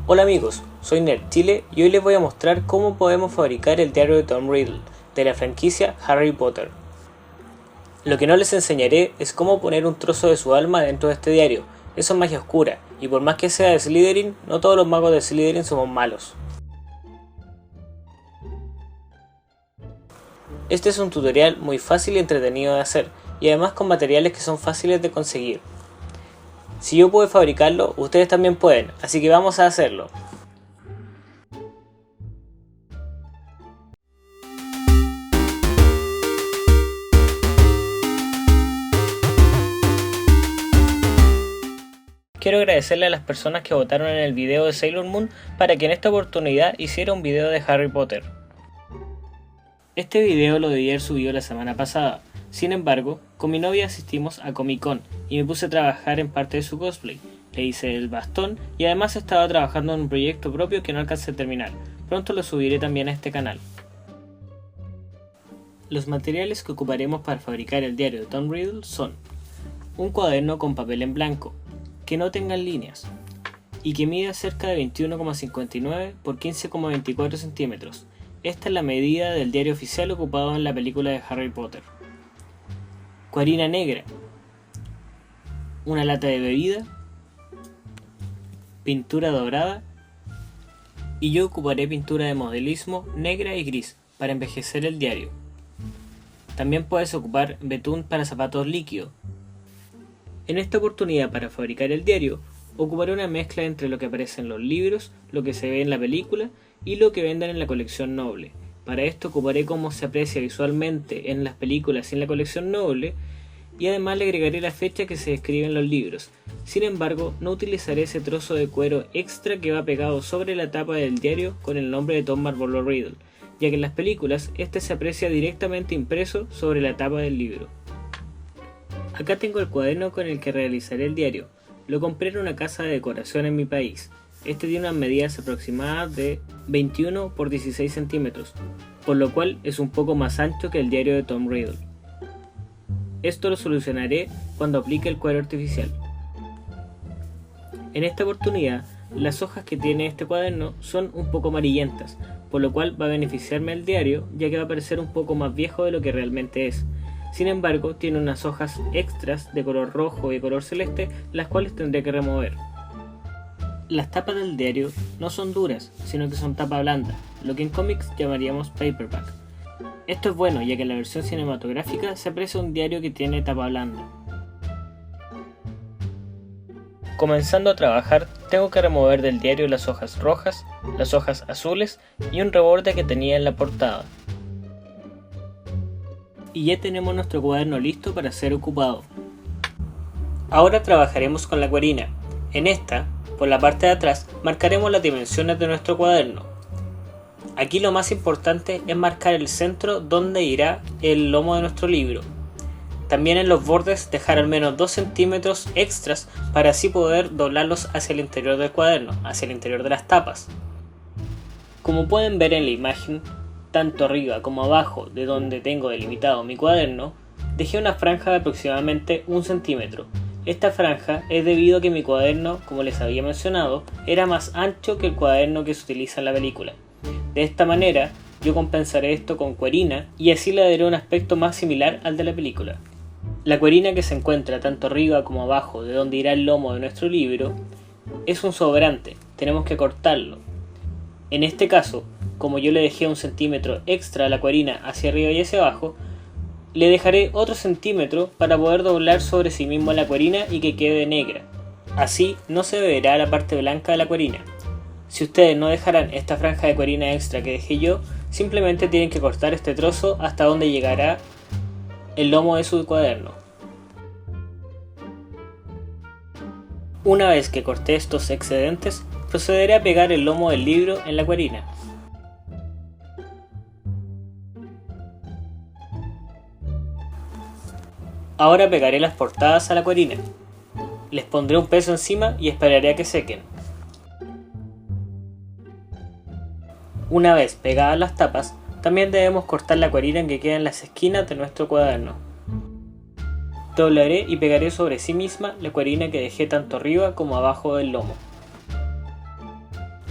Hola amigos, soy NerdChile y hoy les voy a mostrar cómo podemos fabricar el diario de Tom Riddle, de la franquicia Harry Potter. Lo que no les enseñaré es cómo poner un trozo de su alma dentro de este diario. Eso es magia oscura, y por más que sea de Slytherin, no todos los magos de Slytherin somos malos. Este es un tutorial muy fácil y entretenido de hacer, y además con materiales que son fáciles de conseguir. Si yo pude fabricarlo, ustedes también pueden, así que vamos a hacerlo. Quiero agradecerle a las personas que votaron en el video de Sailor Moon para que en esta oportunidad hiciera un video de Harry Potter. Este video lo debí haber subido la semana pasada, sin embargo, con mi novia asistimos a Comic Con y me puse a trabajar en parte de su cosplay. Le hice el bastón y además estaba trabajando en un proyecto propio que no alcancé a terminar. Pronto lo subiré también a este canal. Los materiales que ocuparemos para fabricar el diario de Tom Riddle son un cuaderno con papel en blanco, que no tenga líneas y que mida cerca de 21,59 por 15,24 centímetros. Esta es la medida del diario oficial ocupado en la película de Harry Potter. Cuerina negra, una lata de bebida, pintura dorada y yo ocuparé pintura de modelismo negra y gris para envejecer el diario. También puedes ocupar betún para zapatos líquidos. En esta oportunidad para fabricar el diario, ocuparé una mezcla entre lo que aparece en los libros, lo que se ve en la película y lo que venden en la colección noble. Para esto ocuparé cómo se aprecia visualmente en las películas y en la colección noble, y además le agregaré la fecha que se describe en los libros. Sin embargo, no utilizaré ese trozo de cuero extra que va pegado sobre la tapa del diario con el nombre de Tom Marvolo Riddle, ya que en las películas este se aprecia directamente impreso sobre la tapa del libro. Acá tengo el cuaderno con el que realizaré el diario. Lo compré en una casa de decoración en mi país. Este tiene unas medidas aproximadas de 21 por 16 centímetros, por lo cual es un poco más ancho que el diario de Tom Riddle. Esto lo solucionaré cuando aplique el cuero artificial. En esta oportunidad, las hojas que tiene este cuaderno son un poco amarillentas, por lo cual va a beneficiarme el diario, ya que va a parecer un poco más viejo de lo que realmente es. Sin embargo, tiene unas hojas extras de color rojo y color celeste, las cuales tendré que remover. Las tapas del diario no son duras, sino que son tapa blanda, lo que en cómics llamaríamos paperback. Esto es bueno, ya que en la versión cinematográfica se aprecia un diario que tiene tapa blanda. Comenzando a trabajar, tengo que remover del diario las hojas rojas, las hojas azules y un reborde que tenía en la portada. Y ya tenemos nuestro cuaderno listo para ser ocupado. Ahora trabajaremos con la cuerina. En esta, por la parte de atrás, marcaremos las dimensiones de nuestro cuaderno. Aquí lo más importante es marcar el centro donde irá el lomo de nuestro libro. También en los bordes dejar al menos 2 centímetros extras para así poder doblarlos hacia el interior del cuaderno, hacia el interior de las tapas. Como pueden ver en la imagen, tanto arriba como abajo de donde tengo delimitado mi cuaderno, dejé una franja de aproximadamente 1 centímetro. Esta franja es debido a que mi cuaderno, como les había mencionado, era más ancho que el cuaderno que se utiliza en la película. De esta manera, yo compensaré esto con cuerina y así le daré un aspecto más similar al de la película. La cuerina que se encuentra tanto arriba como abajo de donde irá el lomo de nuestro libro es un sobrante, tenemos que cortarlo. En este caso, como yo le dejé 1 centímetro extra a la cuerina hacia arriba y hacia abajo, le dejaré otro centímetro para poder doblar sobre sí mismo la cuerina y que quede negra. Así no se verá la parte blanca de la cuerina. Si ustedes no dejarán esta franja de cuerina extra que dejé yo, simplemente tienen que cortar este trozo hasta donde llegará el lomo de su cuaderno. Una vez que corté estos excedentes, procederé a pegar el lomo del libro en la cuerina. Ahora pegaré las portadas a la cuerina. Les pondré un peso encima y esperaré a que sequen. Una vez pegadas las tapas, también debemos cortar la cuerina que queda en las esquinas de nuestro cuaderno. Doblaré y pegaré sobre sí misma la cuerina que dejé tanto arriba como abajo del lomo.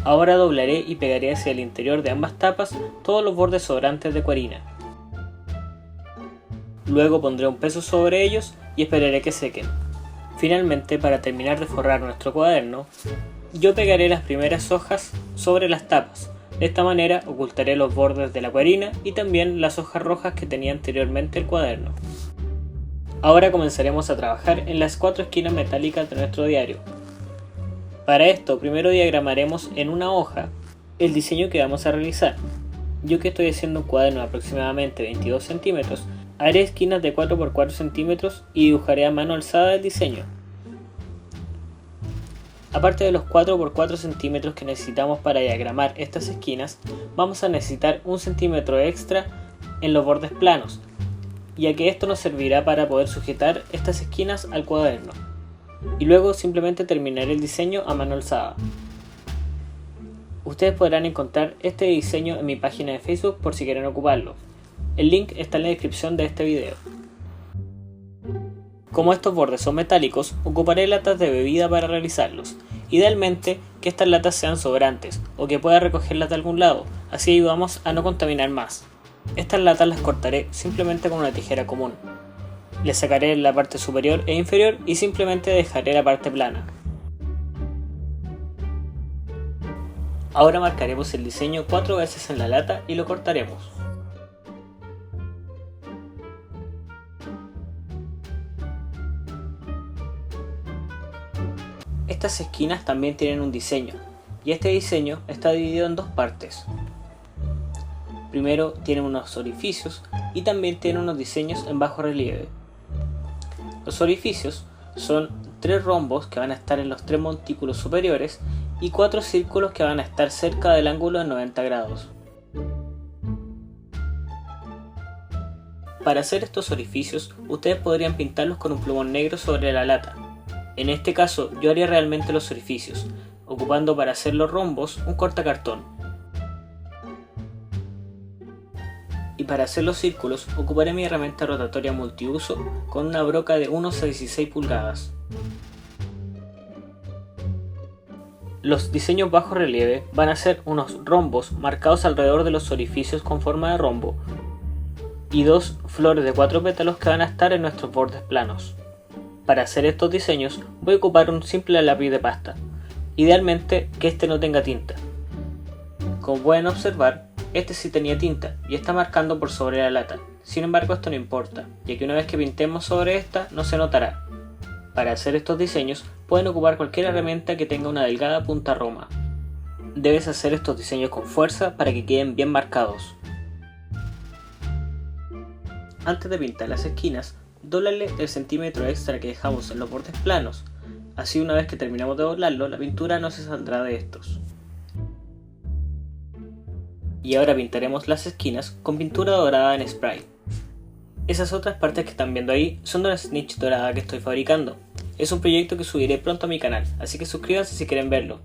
Ahora doblaré y pegaré hacia el interior de ambas tapas todos los bordes sobrantes de Cuarina. Luego pondré un peso sobre ellos y esperaré que sequen. Finalmente, para terminar de forrar nuestro cuaderno, yo pegaré las primeras hojas sobre las tapas. De esta manera ocultaré los bordes de la Cuarina y también las hojas rojas que tenía anteriormente el cuaderno. Ahora comenzaremos a trabajar en las 4 esquinas metálicas de nuestro diario. Para esto, primero diagramaremos en una hoja el diseño que vamos a realizar. Yo, que estoy haciendo un cuaderno de aproximadamente 22 centímetros, haré esquinas de 4 por 4 centímetros y dibujaré a mano alzada el diseño. Aparte de los 4 por 4 centímetros que necesitamos para diagramar estas esquinas, vamos a necesitar 1 centímetro extra en los bordes planos, ya que esto nos servirá para poder sujetar estas esquinas al cuaderno. Y luego simplemente terminaré el diseño a mano alzada. Ustedes podrán encontrar este diseño en mi página de Facebook por si quieren ocuparlo. El link está en la descripción de este video. Como estos bordes son metálicos, ocuparé latas de bebida para realizarlos. Idealmente que estas latas sean sobrantes o que pueda recogerlas de algún lado, así ayudamos a no contaminar más. Estas latas las cortaré simplemente con una tijera común. Les sacaré la parte superior e inferior y simplemente dejaré la parte plana. Ahora marcaremos el diseño 4 veces en la lata y lo cortaremos. Estas esquinas también tienen un diseño, y este diseño está dividido en dos partes. Primero tiene unos orificios y también tiene unos diseños en bajo relieve. Los orificios son 3 rombos que van a estar en los 3 montículos superiores y 4 círculos que van a estar cerca del ángulo de 90 grados. Para hacer estos orificios, ustedes podrían pintarlos con un plumón negro sobre la lata. En este caso, yo haría realmente los orificios, ocupando para hacer los rombos un cortacartón. Y para hacer los círculos, ocuparé mi herramienta rotatoria multiuso con una broca de 1 a 16 pulgadas. Los diseños bajo relieve van a ser unos rombos marcados alrededor de los orificios con forma de rombo y 2 flores de 4 pétalos que van a estar en nuestros bordes planos. Para hacer estos diseños voy a ocupar un simple lápiz de pasta, idealmente que este no tenga tinta. Como pueden observar, este sí tenía tinta y está marcando por sobre la lata. Sin embargo, esto no importa, ya que una vez que pintemos sobre esta no se notará. Para hacer estos diseños pueden ocupar cualquier herramienta que tenga una delgada punta roma. Debes hacer estos diseños con fuerza para que queden bien marcados. Antes de pintar las esquinas, dóblale el centímetro extra que dejamos en los bordes planos. Así, una vez que terminamos de doblarlo, la pintura no se saldrá de estos. Y ahora pintaremos las esquinas con pintura dorada en spray. Esas otras partes que están viendo ahí son de una snitch dorada que estoy fabricando. Es un proyecto que subiré pronto a mi canal, así que suscríbanse si quieren verlo.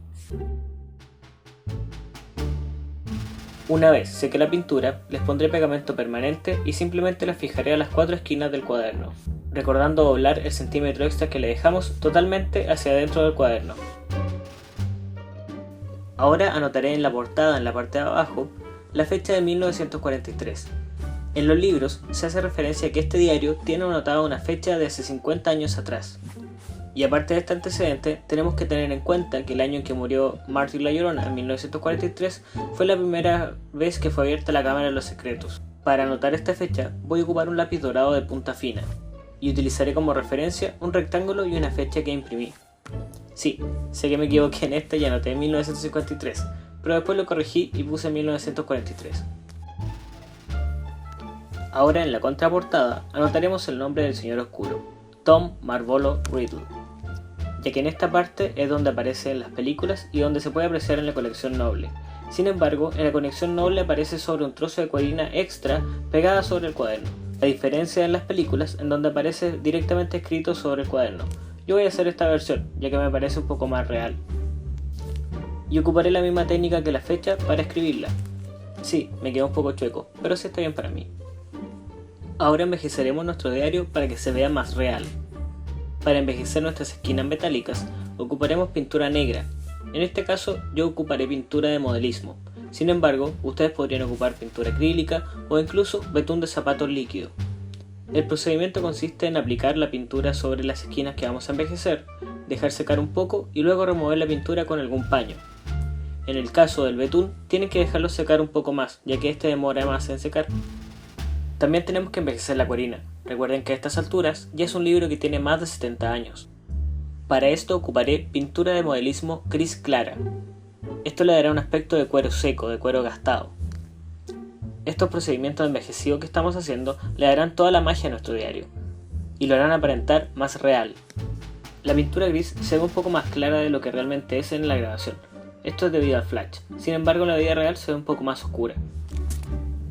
Una vez seque la pintura, les pondré pegamento permanente y simplemente las fijaré a las 4 esquinas del cuaderno, recordando doblar el centímetro extra que le dejamos totalmente hacia adentro del cuaderno. Ahora anotaré en la portada, en la parte de abajo, la fecha de 1943. En los libros se hace referencia a que este diario tiene anotada una fecha de hace 50 años atrás. Y aparte de este antecedente, tenemos que tener en cuenta que el año en que murió Marty La Llorona, en 1943, fue la primera vez que fue abierta la Cámara de los Secretos. Para anotar esta fecha, voy a ocupar un lápiz dorado de punta fina, y utilizaré como referencia un rectángulo y una fecha que imprimí. Sí, sé que me equivoqué en esta y anoté 1953, pero después lo corregí y puse 1943. Ahora en la contraportada anotaremos el nombre del Señor Oscuro, Tom Marvolo Riddle, ya que en esta parte es donde aparece en las películas y donde se puede apreciar en la colección noble. Sin embargo, en la colección noble aparece sobre un trozo de cuerina extra pegada sobre el cuaderno, a diferencia de en las películas en donde aparece directamente escrito sobre el cuaderno. Yo voy a hacer esta versión, ya que me parece un poco más real. Y ocuparé la misma técnica que la fecha para escribirla. Sí, me quedó un poco chueco, pero sí está bien para mí. Ahora envejeceremos nuestro diario para que se vea más real. Para envejecer nuestras esquinas metálicas, ocuparemos pintura negra, En este caso yo ocuparé pintura de modelismo. Sin embargo, ustedes podrían ocupar pintura acrílica o incluso betún de zapatos líquido. El procedimiento consiste en aplicar la pintura sobre las esquinas que vamos a envejecer, dejar secar un poco y luego remover la pintura con algún paño. En el caso del betún, tienen que dejarlo secar un poco más, ya que este demora más en secar. También tenemos que envejecer la acuarina. Recuerden que a estas alturas ya es un libro que tiene más de 70 años. Para esto ocuparé pintura de modelismo gris clara. Esto le dará un aspecto de cuero seco, de cuero gastado. Estos procedimientos de envejecido que estamos haciendo le darán toda la magia a nuestro diario y lo harán aparentar más real. La pintura gris se ve un poco más clara de lo que realmente es en la grabación. Esto es debido al flash, sin embargo en la vida real se ve un poco más oscura.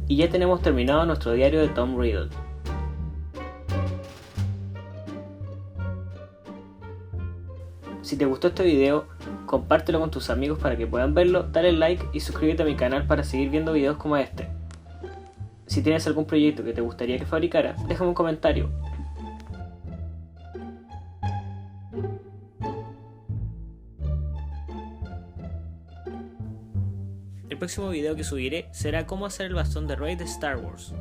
Y ya tenemos terminado nuestro diario de Tom Riddle. Si te gustó este video, compártelo con tus amigos para que puedan verlo, dale like y suscríbete a mi canal para seguir viendo videos como este. Si tienes algún proyecto que te gustaría que fabricara, déjame un comentario. El próximo video que subiré será cómo hacer el bastón de Rey de Star Wars.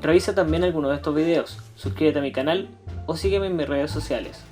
Revisa también algunos de estos videos, suscríbete a mi canal o sígueme en mis redes sociales.